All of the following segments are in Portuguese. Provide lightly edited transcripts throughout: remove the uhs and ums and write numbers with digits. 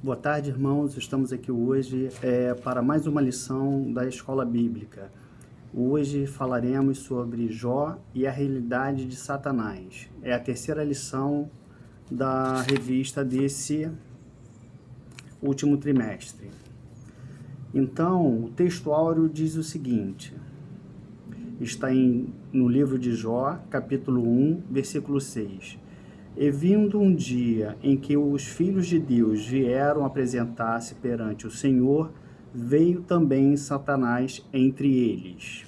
Boa tarde, irmãos. Estamos aqui hoje para mais uma lição da Escola Bíblica. Hoje falaremos sobre Jó e a realidade de Satanás. É a terceira lição da revista desse último trimestre. Então, o texto áureo diz o seguinte, está no livro de Jó, capítulo 1, versículo 6. E vindo um dia em que os filhos de Deus vieram apresentar-se perante o Senhor, veio também Satanás entre eles.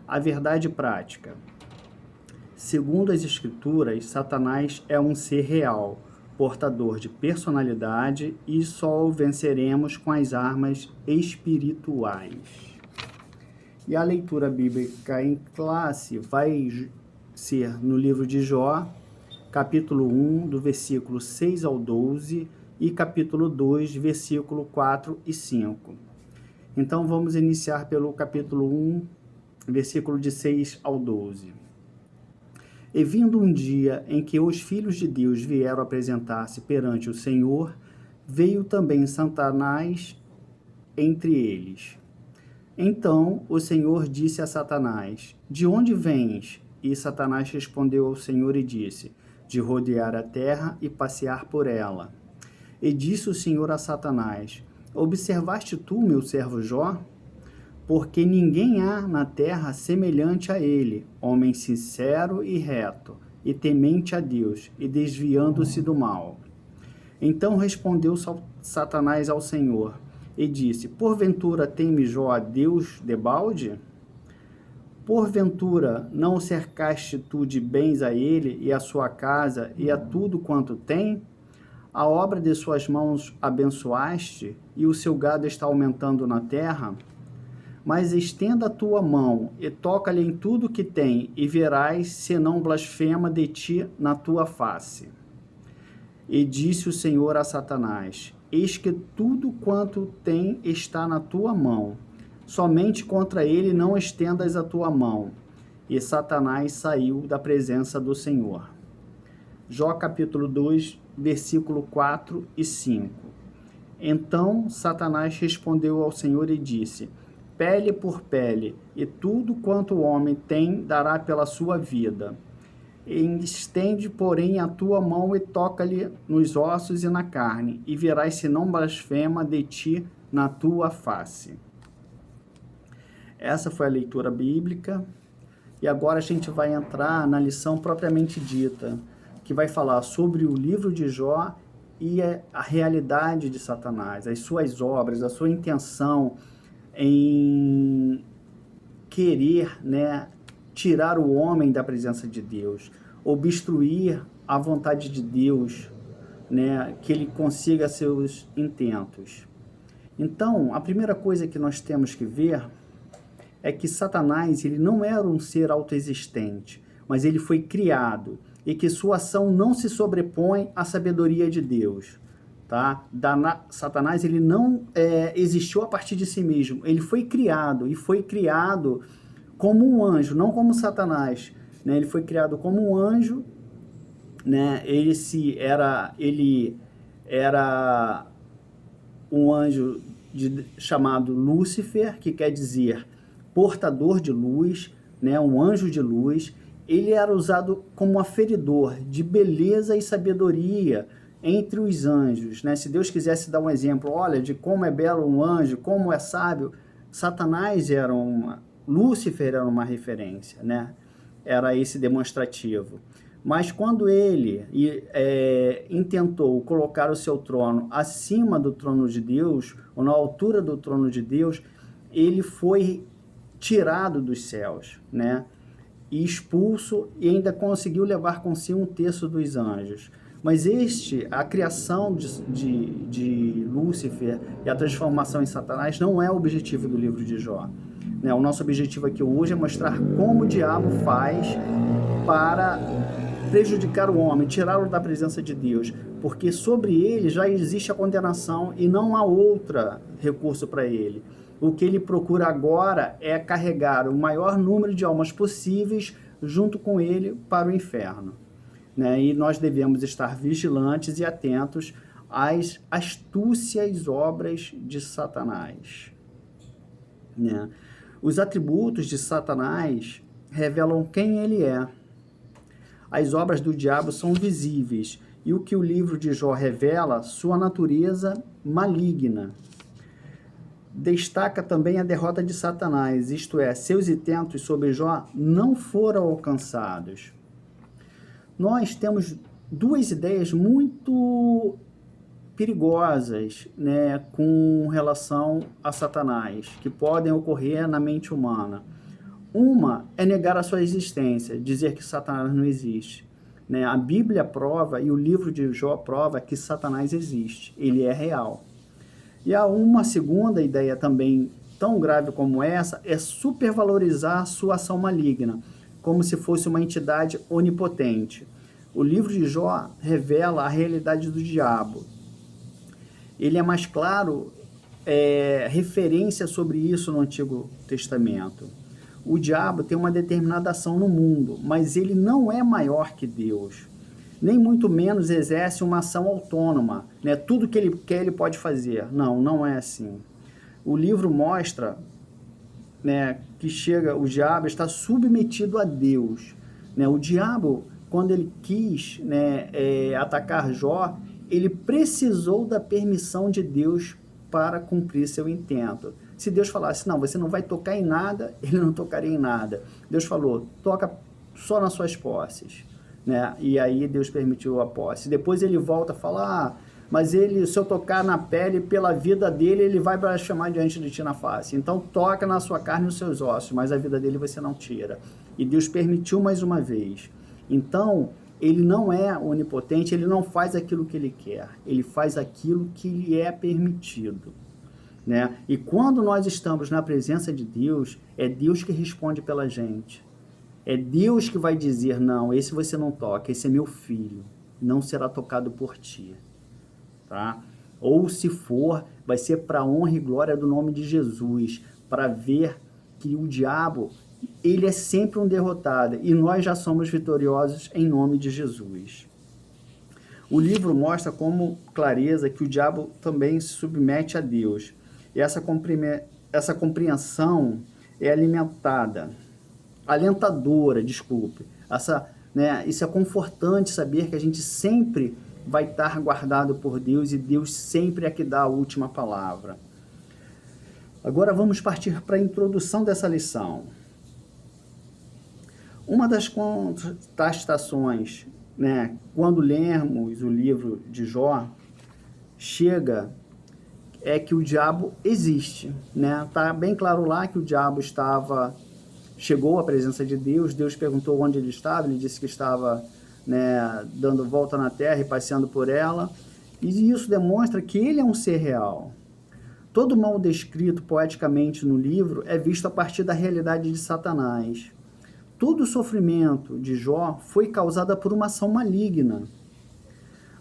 A verdade prática. Segundo as Escrituras, Satanás é um ser real, portador de personalidade, e só o venceremos com as armas espirituais. E a leitura bíblica em classe vai ser no livro de Jó, capítulo 1, do versículo 6 ao 12, e capítulo 2, versículo 4 e 5. Então, vamos iniciar pelo capítulo 1, versículo de 6 ao 12. E vindo um dia em que os filhos de Deus vieram apresentar-se perante o Senhor, veio também Satanás entre eles. Então o Senhor disse a Satanás, de onde vens? E Satanás respondeu ao Senhor e disse, de rodear a terra e passear por ela. E disse o Senhor a Satanás, observaste tu, meu servo Jó? Porque ninguém há na terra semelhante a ele, homem sincero e reto, e temente a Deus, e desviando-se do mal. Então respondeu Satanás ao Senhor, e disse, porventura teme Jó a Deus debalde? Porventura não o cercaste tu de bens a ele, e a sua casa, e a tudo quanto tem? A obra de suas mãos abençoaste, e o seu gado está aumentando na terra? Mas estenda a tua mão, e toca-lhe em tudo que tem, e verás se não blasfema de ti na tua face. E disse o Senhor a Satanás, eis que tudo quanto tem está na tua mão, somente contra ele não estendas a tua mão. E Satanás saiu da presença do Senhor. Jó capítulo 2, versículo 4 e 5. Então Satanás respondeu ao Senhor e disse, pele por pele, e tudo quanto o homem tem dará pela sua vida. E estende, porém, a tua mão e toca-lhe nos ossos e na carne, e verás se não blasfema de ti na tua face. Essa foi a leitura bíblica, e agora a gente vai entrar na lição propriamente dita, que vai falar sobre o livro de Jó e a realidade de Satanás, as suas obras, a sua intenção em querer, tirar o homem da presença de Deus, obstruir a vontade de Deus, que ele consiga seus intentos. Então, a primeira coisa que nós temos que ver é que Satanás ele não era um ser autoexistente, mas ele foi criado e que sua ação não se sobrepõe à sabedoria de Deus. Tá? Satanás ele não existiu a partir de si mesmo, ele foi criado e foi criado como um anjo, não como Satanás. Ele foi criado como um anjo, ele era um anjo chamado Lúcifer, que quer dizer portador de luz, um anjo de luz. Ele era usado como aferidor de beleza e sabedoria entre os anjos. Se Deus quisesse dar um exemplo, olha, de como é belo um anjo, como é sábio, Satanás era Lúcifer era uma referência, era esse demonstrativo. Mas quando ele intentou colocar o seu trono acima do trono de Deus, ou na altura do trono de Deus, ele foi tirado dos céus, e expulso, e ainda conseguiu levar consigo um terço dos anjos. Mas a criação de Lúcifer e a transformação em Satanás não é o objetivo do livro de Jó. O nosso objetivo aqui hoje é mostrar como o diabo faz para prejudicar o homem, tirá-lo da presença de Deus, porque sobre ele já existe a condenação e não há outro recurso para ele. O que ele procura agora é carregar o maior número de almas possíveis junto com ele para o inferno. E nós devemos estar vigilantes e atentos as astúcias obras de Satanás, né? Os atributos de Satanás revelam quem ele é. As obras do diabo são visíveis, e o que o livro de Jó revela, sua natureza maligna. Destaca também a derrota de Satanás, isto é, seus intentos sobre Jó não foram alcançados. Nós temos duas ideias muito perigosas, né, com relação a Satanás, que podem ocorrer na mente humana. Uma é negar a sua existência, dizer que Satanás não existe, né? A Bíblia prova e o livro de Jó prova que Satanás existe, ele é real. E há uma segunda ideia também tão grave como essa, é supervalorizar a sua ação maligna, como se fosse uma entidade onipotente. O livro de Jó revela a realidade do diabo. Ele é mais claro, referência sobre isso no Antigo Testamento. O diabo tem uma determinada ação no mundo, mas ele não é maior que Deus. Nem muito menos exerce uma ação autônoma, né? Tudo que ele quer, ele pode fazer. Não, não é assim. O livro mostra, né, que o diabo está submetido a Deus, né? O diabo, quando ele quis, né, atacar Jó, ele precisou da permissão de Deus para cumprir seu intento. Se Deus falasse, não, você não vai tocar em nada, ele não tocaria em nada. Deus falou, toca só nas suas posses, né? E aí Deus permitiu a posse. Depois ele volta a falar, mas ele, se eu tocar na pele, pela vida dele, ele vai chamar diante de ti na face. Então toca na sua carne e nos seus ossos, mas a vida dele você não tira. E Deus permitiu mais uma vez. Então, ele não é onipotente, ele não faz aquilo que ele quer, ele faz aquilo que lhe é permitido, né? E quando nós estamos na presença de Deus, é Deus que responde pela gente. É Deus que vai dizer, não, esse você não toca, esse é meu filho, não será tocado por ti, tá? Ou se for, vai ser para a honra e glória do nome de Jesus, para ver que o diabo, ele é sempre um derrotado e nós já somos vitoriosos em nome de Jesus. O livro mostra com clareza que o diabo também se submete a Deus. E essa compreensão é alentadora, desculpe. Isso é confortante saber que a gente sempre vai estar guardado por Deus e Deus sempre é que dá a última palavra. Agora vamos partir para a introdução dessa lição. Uma das contestações, né, quando lemos o livro de Jó, é que o diabo existe, né? Tá bem claro lá que o diabo chegou à presença de Deus, Deus perguntou onde ele estava, ele disse que estava, né, dando volta na terra e passeando por ela, e isso demonstra que ele é um ser real. Todo mal descrito poeticamente no livro é visto a partir da realidade de Satanás. Todo o sofrimento de Jó foi causado por uma ação maligna.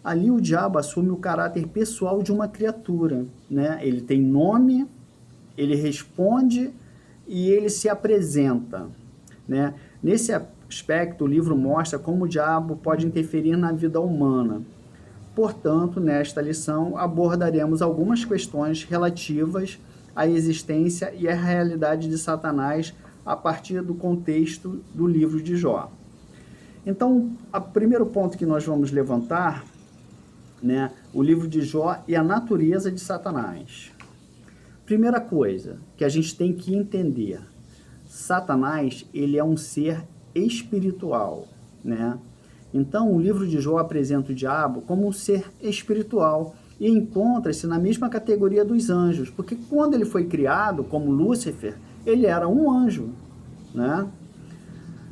Ali o diabo assume o caráter pessoal de uma criatura, né? Ele tem nome, ele responde e ele se apresenta, né? Nesse aspecto, o livro mostra como o diabo pode interferir na vida humana. Portanto, nesta lição, abordaremos algumas questões relativas à existência e à realidade de Satanás a partir do contexto do livro de Jó. Então, o primeiro ponto que nós vamos levantar, né, o livro de Jó e a natureza de Satanás. Primeira coisa que a gente tem que entender, Satanás, ele é um ser espiritual, né? Então, o livro de Jó apresenta o diabo como um ser espiritual e encontra-se na mesma categoria dos anjos, porque quando ele foi criado como Lúcifer, ele era um anjo, né?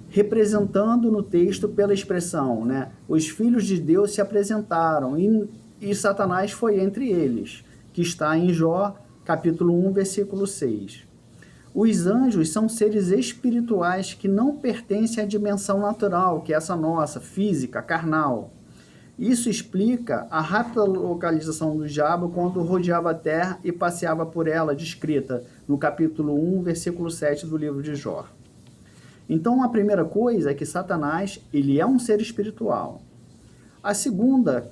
Representando no texto pela expressão, né? Os filhos de Deus se apresentaram e Satanás foi entre eles, que está em Jó, capítulo 1, versículo 6. Os anjos são seres espirituais que não pertencem à dimensão natural, que é essa nossa, física, carnal. Isso explica a rápida localização do diabo quando rodeava a terra e passeava por ela, descrita no capítulo 1, versículo 7 do livro de Jó. Então, a primeira coisa é que Satanás, ele é um ser espiritual. A segunda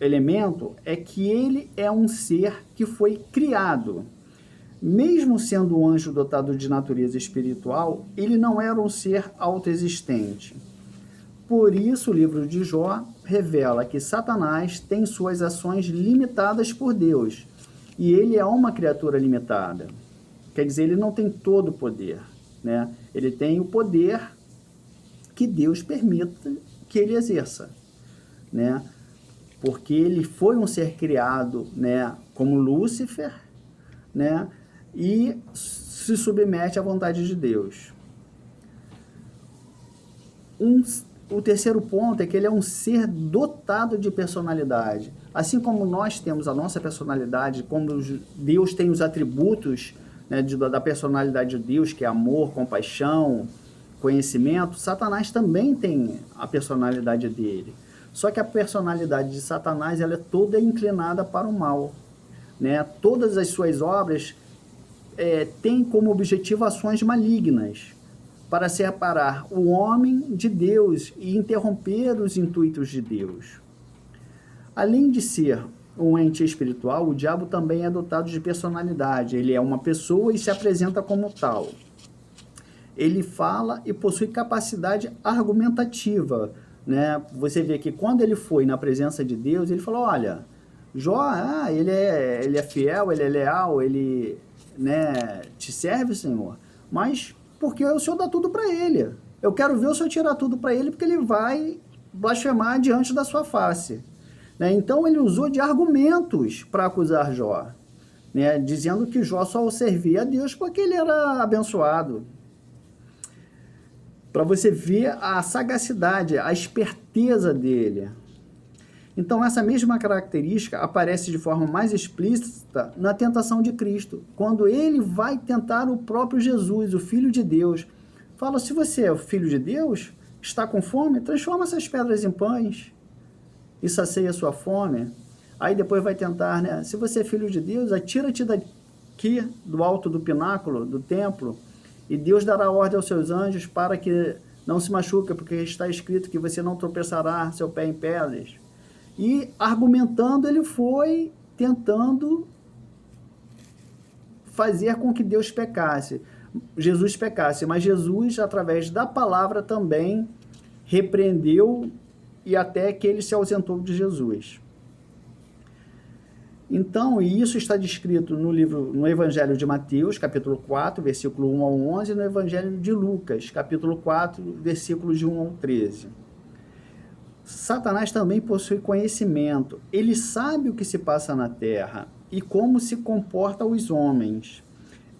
elemento é que ele é um ser que foi criado. Mesmo sendo um anjo dotado de natureza espiritual, ele não era um ser autoexistente. Por isso, o livro de Jó revela que Satanás tem suas ações limitadas por Deus, e ele é uma criatura limitada. Quer dizer, ele não tem todo o poder, né? Ele tem o poder que Deus permita que ele exerça, né? Porque ele foi um ser criado, né, como Lúcifer, né, e se submete à vontade de Deus. O terceiro ponto é que ele é um ser dotado de personalidade. Assim como nós temos a nossa personalidade, como Deus tem os atributos, né, da personalidade de Deus, que é amor, compaixão, conhecimento, Satanás também tem a personalidade dele. Só que a personalidade de Satanás ela é toda inclinada para o mal, né? Todas as suas obras têm como objetivo ações malignas, para separar o homem de Deus e interromper os intuitos de Deus. Além de ser um ente espiritual, o diabo também é dotado de personalidade. Ele é uma pessoa e se apresenta como tal. Ele fala e possui capacidade argumentativa, né? Você vê que quando ele foi na presença de Deus, ele falou, olha, Jó, ele é fiel, ele é leal, ele, né, te serve, Senhor, mas porque o Senhor dá tudo para ele. Eu quero ver o Senhor tirar tudo para ele, porque ele vai blasfemar diante da sua face. Né? Então ele usou de argumentos para acusar Jó, né? Dizendo que Jó só servia a Deus porque ele era abençoado. Para você ver a sagacidade, a esperteza dele. Então essa mesma característica aparece de forma mais explícita na tentação de Cristo, quando ele vai tentar o próprio Jesus, o Filho de Deus. Fala, se você é o Filho de Deus, está com fome, transforma essas pedras em pães e sacia a sua fome. Aí depois vai tentar, né? Se você é Filho de Deus, atira-te daqui do alto do pináculo, do templo, e Deus dará ordem aos seus anjos para que não se machuque, porque está escrito que você não tropeçará seu pé em pedras. E argumentando, ele foi tentando fazer com que Deus pecasse, Jesus pecasse, mas Jesus, através da palavra, também repreendeu e até que ele se ausentou de Jesus. Então, e isso está descrito no Evangelho de Mateus, capítulo 4, versículo 1 ao 11, e no Evangelho de Lucas, capítulo 4, versículos de 1 ao 13. Satanás também possui conhecimento. Ele sabe o que se passa na terra e como se comportam os homens.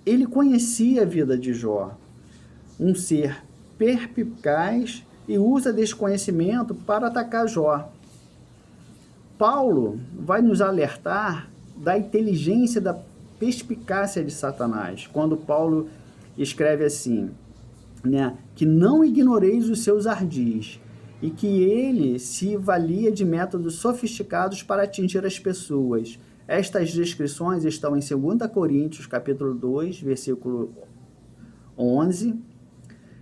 Ele conhecia a vida de Jó, um ser perspicaz, e usa desse conhecimento para atacar Jó. Paulo vai nos alertar da inteligência, da perspicácia de Satanás, quando Paulo escreve assim, né, que não ignoreis os seus ardis, e que ele se valia de métodos sofisticados para atingir as pessoas. Estas descrições estão em 2 Coríntios, capítulo 2, versículo 11,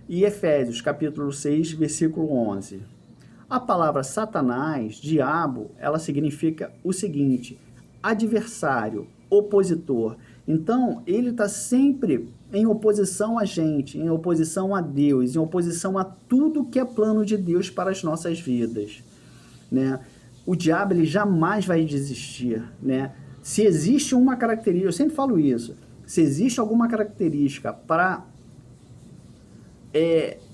e Efésios, capítulo 6, versículo 11. A palavra Satanás, diabo, ela significa o seguinte, adversário, opositor. Então, ele está sempre em oposição a gente, em oposição a Deus, em oposição a tudo que é plano de Deus para as nossas vidas, né? O diabo, ele jamais vai desistir, né? Se existe uma característica, eu sempre falo isso, se existe alguma característica para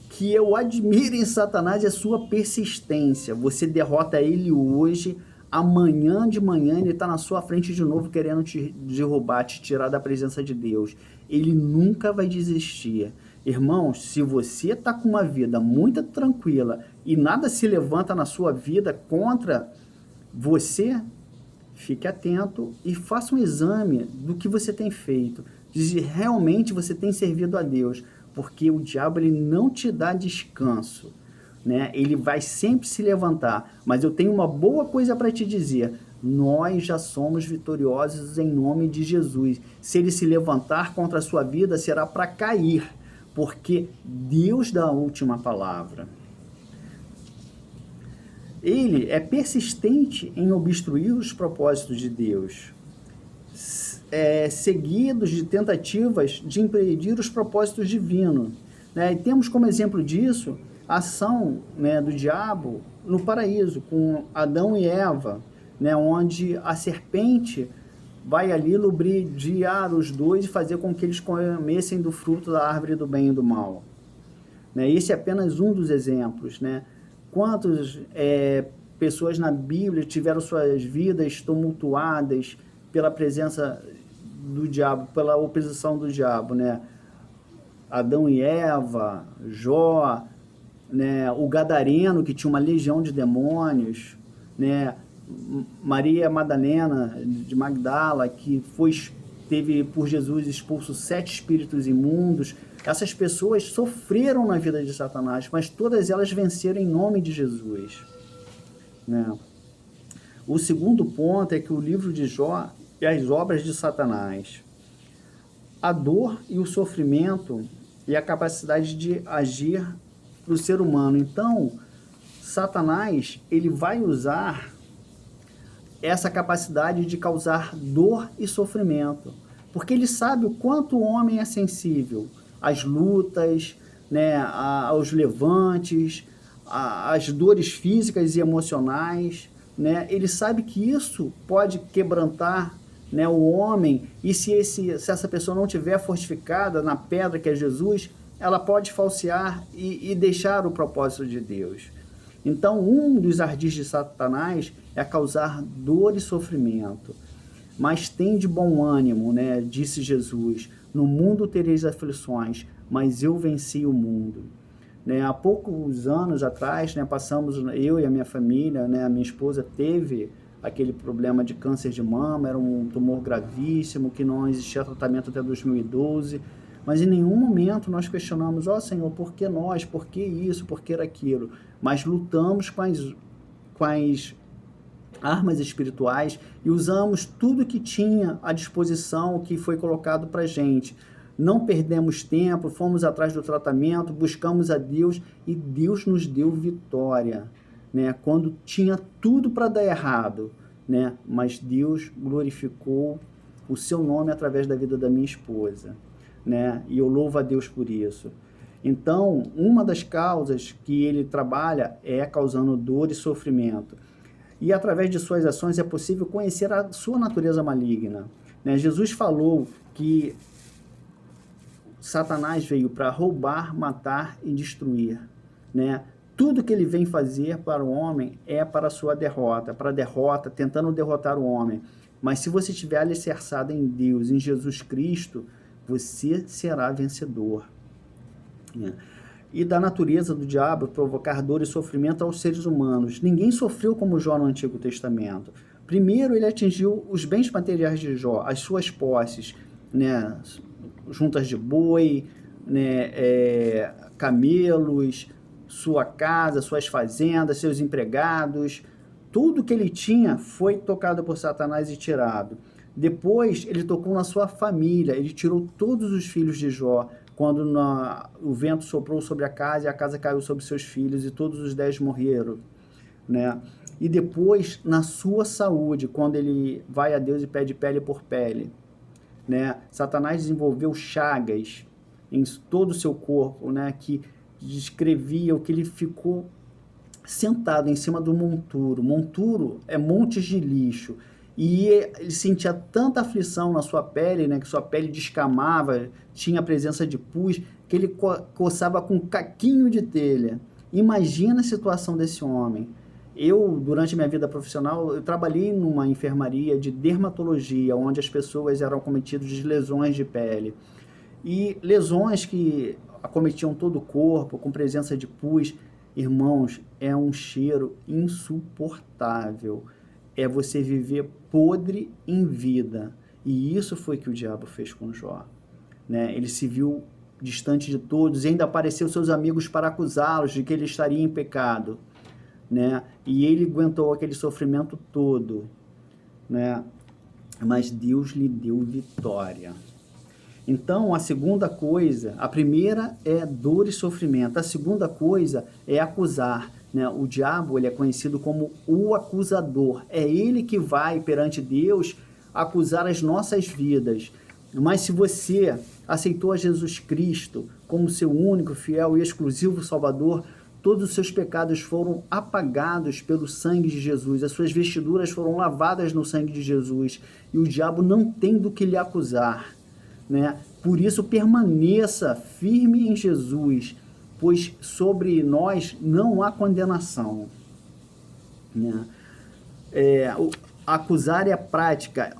que eu admiro em Satanás, é a sua persistência. Você derrota ele hoje, amanhã de manhã ele está na sua frente de novo querendo te derrubar, te tirar da presença de Deus. Ele nunca vai desistir. Irmãos, se você está com uma vida muito tranquila e nada se levanta na sua vida contra você, fique atento e faça um exame do que você tem feito. Se realmente você tem servido a Deus, porque o diabo ele não te dá descanso, né? Ele vai sempre se levantar, mas eu tenho uma boa coisa para te dizer, nós já somos vitoriosos em nome de Jesus. Se ele se levantar contra a sua vida, será para cair, porque Deus dá a última palavra. ele é persistente em obstruir os propósitos de Deus, seguidos de tentativas de impedir os propósitos divinos. Né? E temos como exemplo disso a ação, né, do diabo no paraíso, com Adão e Eva, né, onde a serpente vai ali lubrificar os dois e fazer com que eles comessem do fruto da árvore do bem e do mal. Né? Esse é apenas um dos exemplos. Né? Quantas pessoas na Bíblia tiveram suas vidas tumultuadas pela presença do diabo, pela oposição do diabo, né? Adão e Eva, Jó, né? O gadareno, que tinha uma legião de demônios, né? Maria Madalena de Magdala, que teve por Jesus expulso 7 espíritos imundos. Essas pessoas sofreram na vida de Satanás, mas todas elas venceram em nome de Jesus. Né? O segundo ponto é que o livro de Jó é as obras de Satanás. A dor e o sofrimento e a capacidade de agir do ser humano. Então, Satanás, ele vai usar essa capacidade de causar dor e sofrimento, porque ele sabe o quanto o homem é sensível às lutas, né, aos levantes, às dores físicas e emocionais, né? Ele sabe que isso pode quebrantar, né, o homem, e se essa pessoa não tiver fortificada na pedra que é Jesus, ela pode falsear e deixar o propósito de Deus. Então, um dos ardis de Satanás é causar dor e sofrimento. Mas tem de bom ânimo, né? Disse Jesus, no mundo tereis aflições, mas eu venci o mundo. Né? Há poucos anos atrás, né, passamos, eu e a minha família, né, a minha esposa teve aquele problema de câncer de mama, era um tumor gravíssimo, que não existia tratamento até 2012, mas em nenhum momento nós questionamos, Senhor, por que nós, por que isso, por que aquilo? Mas lutamos com as armas espirituais e usamos tudo que tinha à disposição, que foi colocado para a gente. Não perdemos tempo, fomos atrás do tratamento, buscamos a Deus e Deus nos deu vitória, né? Quando tinha tudo para dar errado, né? Mas Deus glorificou o seu nome através da vida da minha esposa, né? E eu louvo a Deus por isso. Então, uma das causas que ele trabalha é causando dor e sofrimento. E através de suas ações é possível conhecer a sua natureza maligna. Né? Jesus falou que Satanás veio para roubar, matar e destruir. Né? Tudo que ele vem fazer para o homem é para a sua derrota, tentando derrotar o homem. Mas se você estiver alicerçado em Deus, em Jesus Cristo, você será vencedor. Né? E da natureza do diabo provocar dor e sofrimento aos seres humanos. Ninguém sofreu como Jó no Antigo Testamento. Primeiro, ele atingiu os bens materiais de Jó, as suas posses, né? Juntas de boi, né? Camelos, sua casa, suas fazendas, seus empregados. Tudo que ele tinha foi tocado por Satanás e tirado. Depois, ele tocou na sua família, ele tirou todos os filhos de Jó, quando o vento soprou sobre a casa e a casa caiu sobre seus filhos e todos os 10 morreram, né? E depois, na sua saúde, quando ele vai a Deus e pede pele por pele, né? Satanás desenvolveu chagas em todo o seu corpo, né? Que descrevia o que ele ficou sentado em cima do monturo. Monturo é montes de lixo. E ele sentia tanta aflição na sua pele, né, que sua pele descamava, tinha a presença de pus, que ele coçava com um caquinho de telha. Imagina a situação desse homem. Eu, durante minha vida profissional, eu trabalhei numa enfermaria de dermatologia, onde as pessoas eram acometidas de lesões de pele. E lesões que acometiam todo o corpo, com presença de pus. Irmãos, é um cheiro insuportável. É você viver podre em vida. E isso foi que o diabo fez com Jó. Né? Ele se viu distante de todos e ainda apareceu seus amigos para acusá-los de que ele estaria em pecado. Né? E ele aguentou aquele sofrimento todo. Né? Mas Deus lhe deu vitória. Então, a segunda coisa, a primeira é dor e sofrimento. A segunda coisa é acusar. né? O diabo, ele é conhecido como o acusador. É ele que vai perante Deus acusar as nossas vidas. Mas se você aceitou a Jesus Cristo como seu único, fiel e exclusivo Salvador, todos os seus pecados foram apagados pelo sangue de Jesus, as suas vestiduras foram lavadas no sangue de Jesus, e o diabo não tem do que lhe acusar, né? Por isso, permaneça firme em Jesus, pois sobre nós não há condenação, né? Acusar é a prática,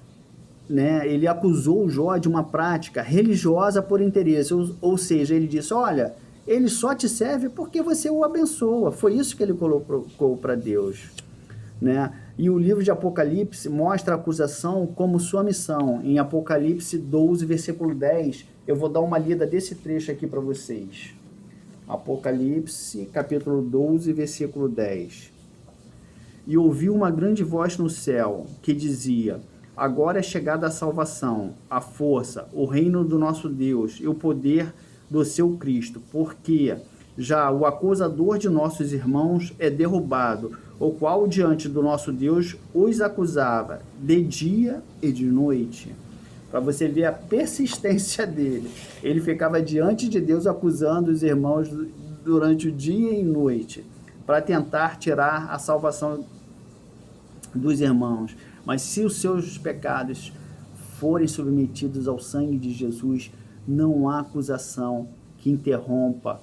né? Ele acusou Jó de uma prática religiosa por interesse, ou seja, ele disse, olha, ele só te serve porque você o abençoa. Foi isso que ele colocou para Deus, né? E o livro de Apocalipse mostra a acusação como sua missão. Em Apocalipse 12, versículo 10, eu vou dar uma lida desse trecho aqui para vocês. Apocalipse, capítulo 12, versículo 10. E ouvi uma grande voz no céu, que dizia, agora é chegada a salvação, a força, o reino do nosso Deus e o poder do seu Cristo, porque já o acusador de nossos irmãos é derrubado, o qual diante do nosso Deus os acusava de dia e de noite. Para você ver a persistência dele. Ele ficava diante de Deus acusando os irmãos durante o dia e noite, para tentar tirar a salvação dos irmãos. Mas se os seus pecados forem submetidos ao sangue de Jesus, não há acusação que interrompa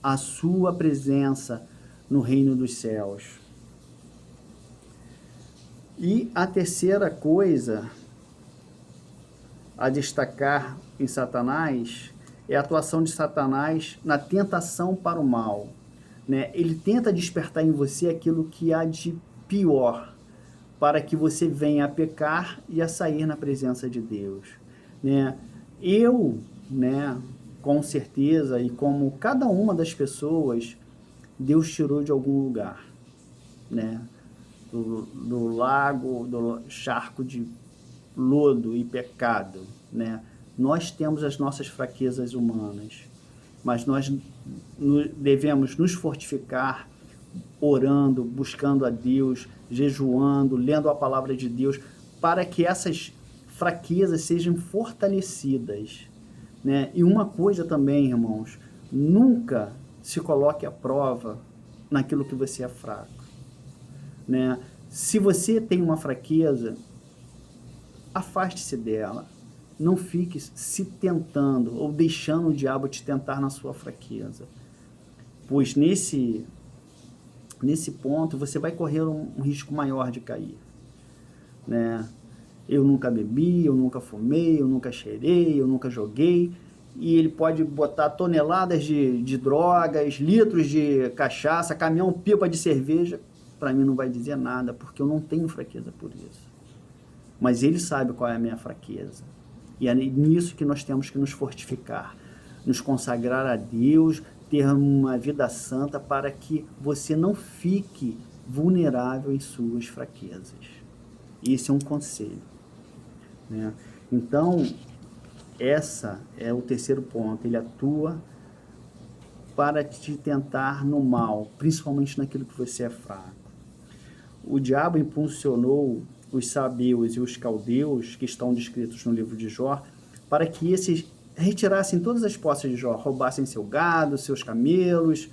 a sua presença no reino dos céus. E a terceira coisa a destacar em Satanás é a atuação de Satanás na tentação para o mal, né? Ele tenta despertar em você aquilo que há de pior, para que você venha a pecar e a sair na presença de Deus, né? Né, com certeza, e como cada uma das pessoas, Deus tirou de algum lugar, né? Do lago, do charco de lodo e pecado, né? Nós temos as nossas fraquezas humanas, mas nós devemos nos fortificar orando, buscando a Deus, jejuando, lendo a palavra de Deus, para que essas fraquezas sejam fortalecidas, né? E uma coisa também, irmãos, nunca se coloque à prova naquilo que você é fraco, né? Se você tem uma fraqueza, afaste-se dela. Não fique se tentando ou deixando o diabo te tentar na sua fraqueza, pois nesse ponto você vai correr um risco maior de cair, né? Eu nunca bebi, eu nunca fumei, eu nunca cheirei, eu nunca joguei, e ele pode botar toneladas de drogas, litros de cachaça, caminhão, pipa de cerveja, para mim não vai dizer nada, porque eu não tenho fraqueza por isso. Mas ele sabe qual é a minha fraqueza. E é nisso que nós temos que nos fortificar, nos consagrar a Deus, ter uma vida santa para que você não fique vulnerável em suas fraquezas. Esse é um conselho, né? Então, essa é o terceiro ponto. Ele atua para te tentar no mal, principalmente naquilo que você é fraco. O diabo impulsionou os sabeus e os caldeus, que estão descritos no livro de Jó, para que esses retirassem todas as posses de Jó, roubassem seu gado, seus camelos,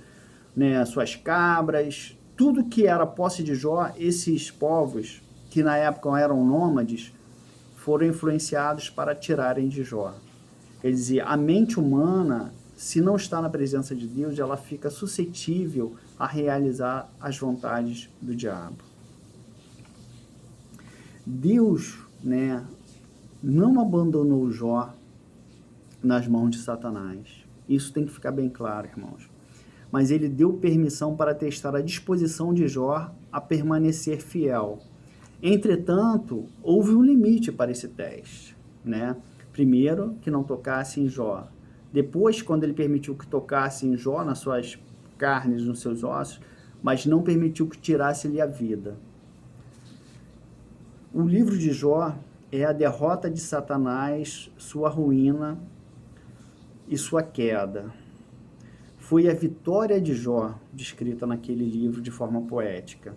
né, suas cabras, tudo que era posse de Jó. Esses povos, que na época eram nômades, foram influenciados para tirarem de Jó. Quer dizer, a mente humana, se não está na presença de Deus, ela fica suscetível a realizar as vontades do diabo. Deus, né, não abandonou Jó nas mãos de Satanás. Isso tem que ficar bem claro, irmãos. Mas ele deu permissão para testar a disposição de Jó a permanecer fiel. Entretanto, houve um limite para esse teste, né? Primeiro, que não tocasse em Jó. Depois, quando ele permitiu que tocasse em Jó, nas suas carnes, nos seus ossos, mas não permitiu que tirasse-lhe a vida. O livro de Jó é a derrota de Satanás, sua ruína e sua queda. foi a vitória de Jó, descrita naquele livro de forma poética.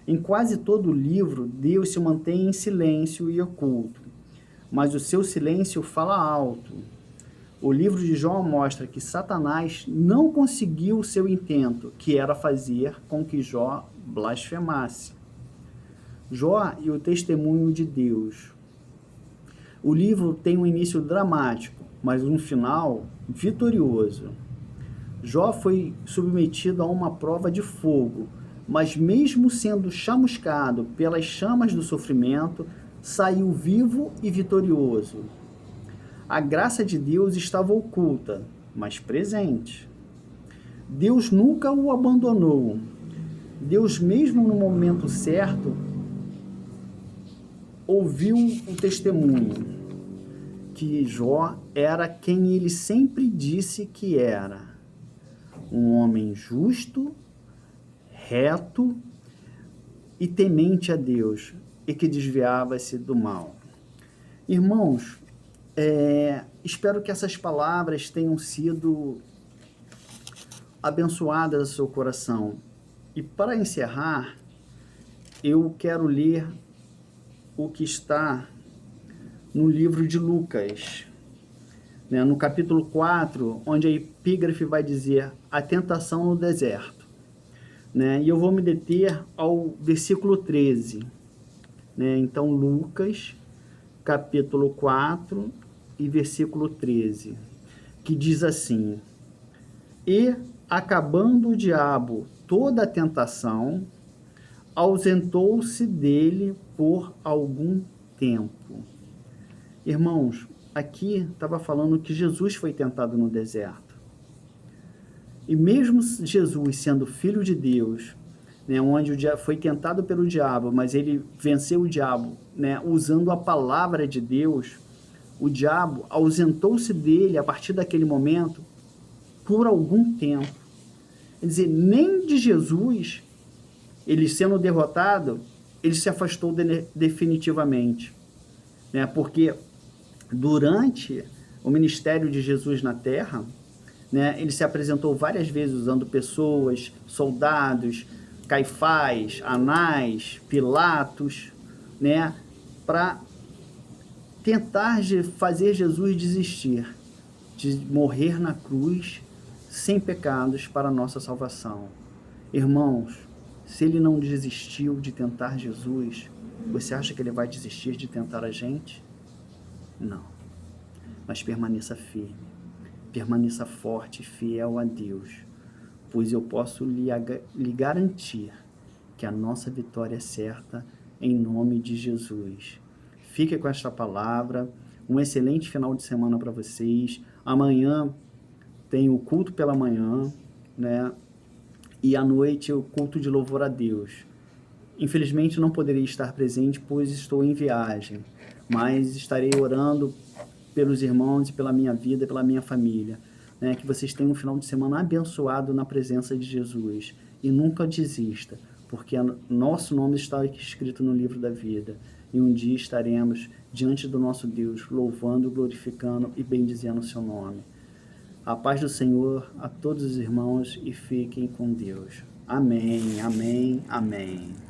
Em quase todo o livro, Deus se mantém em silêncio e oculto, mas o seu silêncio fala alto. O livro de Jó mostra que Satanás não conseguiu o seu intento, que era fazer com que Jó blasfemasse. Jó e o testemunho de Deus. O livro tem um início dramático, mas um final vitorioso. Jó foi submetido a uma prova de fogo, mas mesmo sendo chamuscado pelas chamas do sofrimento, saiu vivo e vitorioso. A graça de Deus estava oculta, mas presente. Deus nunca o abandonou. Deus, mesmo no momento certo, ouviu o testemunho que Jó era quem ele sempre disse que era: um homem justo, reto e temente a Deus, e que desviava-se do mal. Irmãos, espero que essas palavras tenham sido abençoadas ao seu coração. E para encerrar, eu quero ler o que está no livro de Lucas, né, no capítulo 4, onde a epígrafe vai dizer a tentação no deserto. Né, e eu vou me deter ao versículo 13. Né, então, Lucas, capítulo 4 e versículo 13, que diz assim: e, acabando o diabo toda a tentação, ausentou-se dele por algum tempo. Irmãos, aqui estava falando que Jesus foi tentado no deserto. E mesmo Jesus sendo filho de Deus, né, onde foi tentado pelo diabo, mas ele venceu o diabo, né, usando a palavra de Deus, o diabo ausentou-se dele a partir daquele momento por algum tempo. Quer dizer, nem de Jesus, ele sendo derrotado, ele se afastou definitivamente. Né? Porque durante o ministério de Jesus na Terra, né, ele se apresentou várias vezes usando pessoas, soldados, Caifás, Anás, Pilatos, né, para tentar fazer Jesus desistir, de morrer na cruz sem pecados para a nossa salvação. Irmãos, se ele não desistiu de tentar Jesus, você acha que ele vai desistir de tentar a gente? Não. Mas permaneça firme, permaneça forte e fiel a Deus, pois eu posso lhe garantir que a nossa vitória é certa em nome de Jesus. Fique com esta palavra, um excelente final de semana para vocês. Amanhã tem o culto pela manhã, né? E à noite o culto de louvor a Deus. Infelizmente não poderei estar presente, pois estou em viagem, mas estarei orando pelos irmãos e pela minha vida, pela minha família. Né? Que vocês tenham um final de semana abençoado na presença de Jesus. E nunca desista, porque nosso nome está escrito no livro da vida. E um dia estaremos diante do nosso Deus, louvando, glorificando e bendizendo o seu nome. A paz do Senhor a todos os irmãos e fiquem com Deus. Amém, amém, amém.